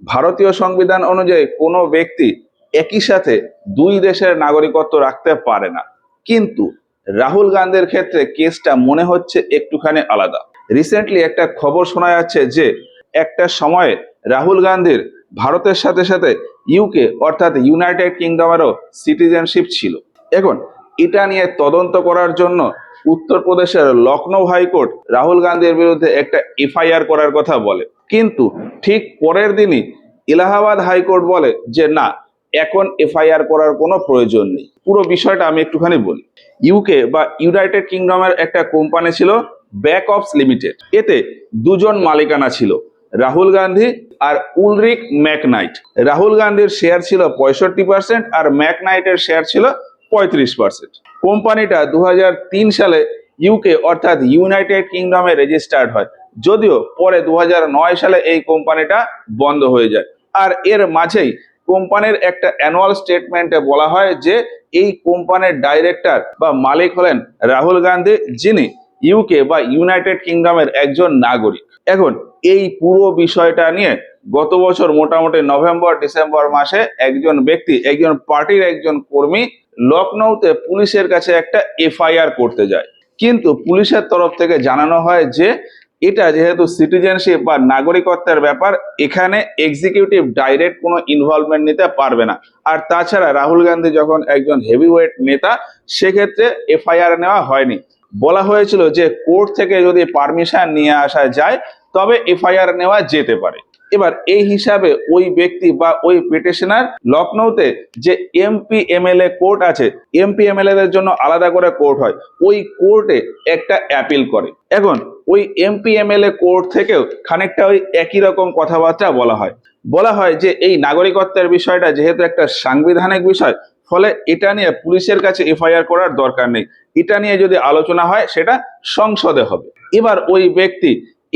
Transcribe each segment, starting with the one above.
ভারতীয় সংবিধান অনুযায়ী কোনো ব্যক্তি একই সাথে দুই দেশের নাগরিকত্ব রাখতে পারে না, কিন্তু রাহুল গান্ধীর ক্ষেত্রে কেসটা মনে হচ্ছে একটুখানি আলাদা। রিসেন্টলি একটা খবর শোনা যাচ্ছে যে একটা সময়ে রাহুল গান্ধীর ভারতের সাথে সাথে ইউকে অর্থাৎ ইউনাইটেড কিংডমেরও সিটিজেনশিপ ছিল। এখন এটা নিয়ে তদন্ত করার জন্য উত্তরপ্রদেশের লখনৌ হাইকোর্ট রাহুল গান্ধীর বিরুদ্ধে একটা এফআইআর করার কথা বলে, কিন্তু ঠিক পরের দিনই এলাহাবাদ হাইকোর্ট বলে যে না, এখন এফআইআর করার কোনো প্রয়োজন নেই। পুরো বিষয়টা আমি একটুখানি বলি। ইউকে বা ইউনাইটেড কিংডমের একটা কোম্পানি ছিল ব্যাক অপস লিমিটেড। এতে দুজন মালিকানা ছিল, রাহুল গান্ধী আর উলরিক ম্যাকনাইট। রাহুল গান্ধীর শেয়ার ছিল 65% আর ম্যাকনাইটের শেয়ার ছিল 35%। কোম্পানিটা 2003 সালে ইউকে অর্থাৎ ইউনাইটেড কিংডমে রেজিস্টার্ড হয়, যদিও পরে 2009 সালে এই কোম্পানিটা বন্ধ হয়ে যায়। আর এর মাঝেই কোম্পানির একটা অ্যানুয়াল স্টেটমেন্টে বলা হয় যে এই কোম্পানির ডাইরেক্টর বা মালিক হলেন রাহুল গান্ধী, যিনি ইউকে বা ইউনাইটেড কিংডমের একজন নাগরিক। এখন এই পুরো বিষয়টা নিয়ে গত বছর মোটামুটি নভেম্বর ডিসেম্বর মাসে একজন ব্যক্তি, একজন পার্টির একজন কর্মী লখনৌতে পুলিশের কাছে একটা এফআইআর করতে যায়, কিন্তু পুলিশের তরফ থেকে জানানো হয় যে এটা যেহেতু সিটিজেনশিপ বা নাগরিকত্বের ব্যাপার, এখানে এক্সিকিউটিভ ডাইরেক্ট কোনো ইনভলভমেন্ট নিতে পারবে না। আর তাছাড়া রাহুল গান্ধী যখন একজন হেভিওয়েট নেতা, সেক্ষেত্রে এফআইআর নেওয়া হয়নি। বলা হয়েছিল যে কোর্ট থেকে যদি পারমিশন নিয়ে আসা যায় তবে এফআইআর নেওয়া যেতে পারে। এবার এই হিসাবে ওই ব্যক্তি বা ওই পিটিশনার লখনৌতে যে এমপি এমএলএ কোর্ট আছে, এমপি এমএলএ দের জন্য আলাদা করে কোর্ট হয়, ওই কোর্টে একটা অ্যাপিল করে। এখন ওই এমপি এমএলএ কোর্ট থেকেও খানিকটা ওই একই রকম কথাবার্তা বলা হয় যে এই নাগরিকত্বের বিষয়টা যেহেতু একটা সাংবিধানিক বিষয়, ফলে এটা নিয়ে পুলিশের কাছে এফআইআর করার দরকার নেই, এটা নিয়ে যদি আলোচনা হয় সেটা সংসদে হবে। এবার ওই ব্যক্তি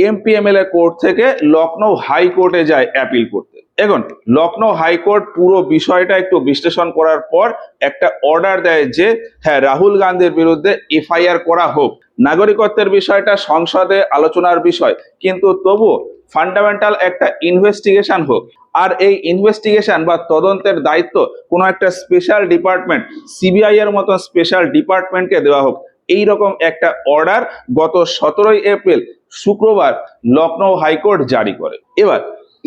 এমপি এমএলএ কোর্ট থেকে লখনৌ হাইকোর্টে যায় অ্যাপিল করতে। এখন লখনৌ হাইকোর্ট পুরো বিষয়টা একটু বিশ্লেষণ করার পর একটা অর্ডার দেয় যে হ্যাঁ, রাহুল গান্ধীর বিরুদ্ধে এফআইআর করা হোক। নাগরিকত্বের বিষয়টা সংসদে আলোচনার বিষয়, কিন্তু তবুও ফান্ডামেন্টাল একটা ইনভেস্টিগেশন হোক। আর এই ইনভেস্টিগেশন বা তদন্তের দায়িত্ব কোনো একটা স্পেশাল ডিপার্টমেন্ট, সিবিআই এর মতো স্পেশাল ডিপার্টমেন্টকে দেওয়া হোক। এইরকম একটা অর্ডার গত 17 এপ্রিল শুক্রবার লখনৌ হাইকোর্ট জারি করে। এবার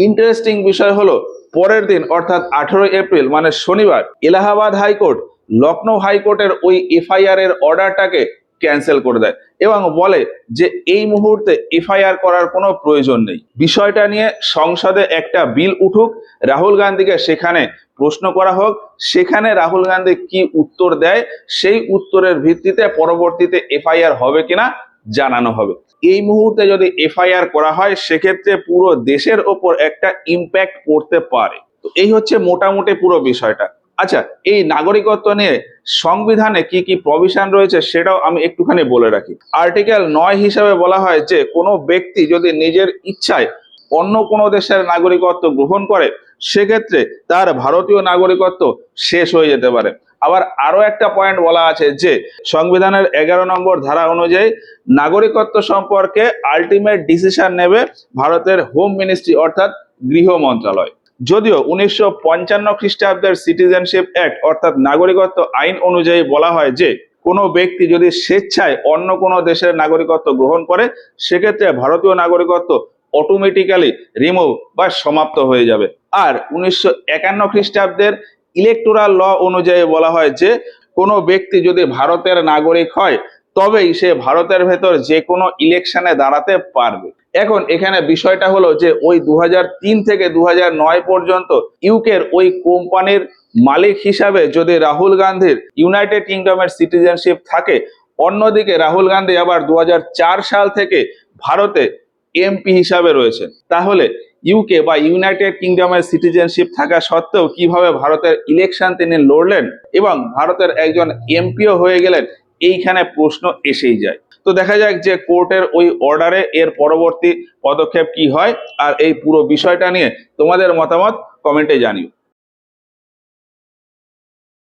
ইন্টারেস্টিং বিষয় হলো, পরের দিন অর্থাৎ 18 এপ্রিল মানে শনিবার এলাহাবাদ হাইকোর্ট লখনৌ হাইকোর্টের ওই এফআইআর এর অর্ডারটাকে ক্যান্সেল করে দেয় এবং বলে যে এই মুহূর্তে এফআইআর করার কোনো প্রয়োজন নেই। বিষয়টা নিয়ে সংসদে একটা বিল উঠুক, রাহুল গান্ধীকে সেখানে প্রশ্ন করা হোক, সেখানে রাহুল গান্ধী কি উত্তর দেয় সেই উত্তরের ভিত্তিতে পরবর্তীতে এফআইআর হবে কিনা জানানো হবে। এই মুহূর্তে যদি এফআইআর করা হয় সেক্ষেত্রে পুরো দেশের ওপর একটা ইম্প্যাক্ট পড়তে পারে। তো এই হচ্ছে মোটামুটি পুরো বিষয়টা। আচ্ছা, এই নাগরিকত্ব নিয়ে সংবিধানে কি কি প্রভিশন রয়েছে সেটাও আমি একটুখানি বলে রাখি। আর্টিকেল 9 হিসাবে বলা হয় যে কোনো ব্যক্তি যদি নিজের ইচ্ছায় অন্য কোনো দেশের নাগরিকত্ব গ্রহণ করে সেক্ষেত্রে তার ভারতীয় নাগরিকত্ব শেষ হয়ে যেতে পারে। আবার আরো একটা পয়েন্ট বলা আছে যে সংবিধানের 11 নম্বর ধারা অনুযায়ী নাগরিকত্ব সম্পর্কে আলটিমেট ডিসিশন নেবে ভারতের হোম মিনিস্ট্রি অর্থাৎ গৃহ মন্ত্রণালয়। যদিও 1955 খ্রিস্টাব্দের সিটিজেনশিপ অ্যাক্ট অর্থাৎ নাগরিকত্ব আইন অনুযায়ী বলা হয় যে কোনো ব্যক্তি যদি স্বেচ্ছায় অন্য কোনো দেশের নাগরিকত্ব গ্রহণ করে সেক্ষেত্রে ভারতীয় নাগরিকত্ব অটোমেটিক্যালি রিমুভ বা সমাপ্ত হয়ে যাবে। আর 1951 খ্রিস্টাব্দের ইলেকটোরাল ল অনুযায়ী বলা হয় যে কোনো ব্যক্তি যদি ভারতের নাগরিক হয় তবেই সে ভারতের ভেতর যে কোনো ইলেকশনে দাঁড়াতে পারবে। এখন এখানে বিষয়টা হলো যে ওই 2003 থেকে 2009 পর্যন্ত ইউকের ওই কোম্পানির মালিক হিসাবে যদি রাহুল গান্ধীর ইউনাইটেড কিংডমের সিটিজেনশিপ থাকে, অন্যদিকে রাহুল গান্ধী আবার 2004 সাল থেকে ভারতে এমপি হিসাবে রয়েছেন, তাহলে ইউকে বা ইউনাইটেড কিংডমের সিটিজেনশিপ থাকা সত্ত্বেও কিভাবে ভারতের ইলেকশন তিনি লড়লেন এবং ভারতের একজন এমপিও হয়ে গেলেন, এইখানে প্রশ্ন এসেই যায়। তো দেখা যাক যে কোর্টের ওই অর্ডারে এর পরবর্তী পদক্ষেপ কি হয়। আর এই পুরো বিষয়টা নিয়ে তোমাদের মতামত কমেন্টে জানিও।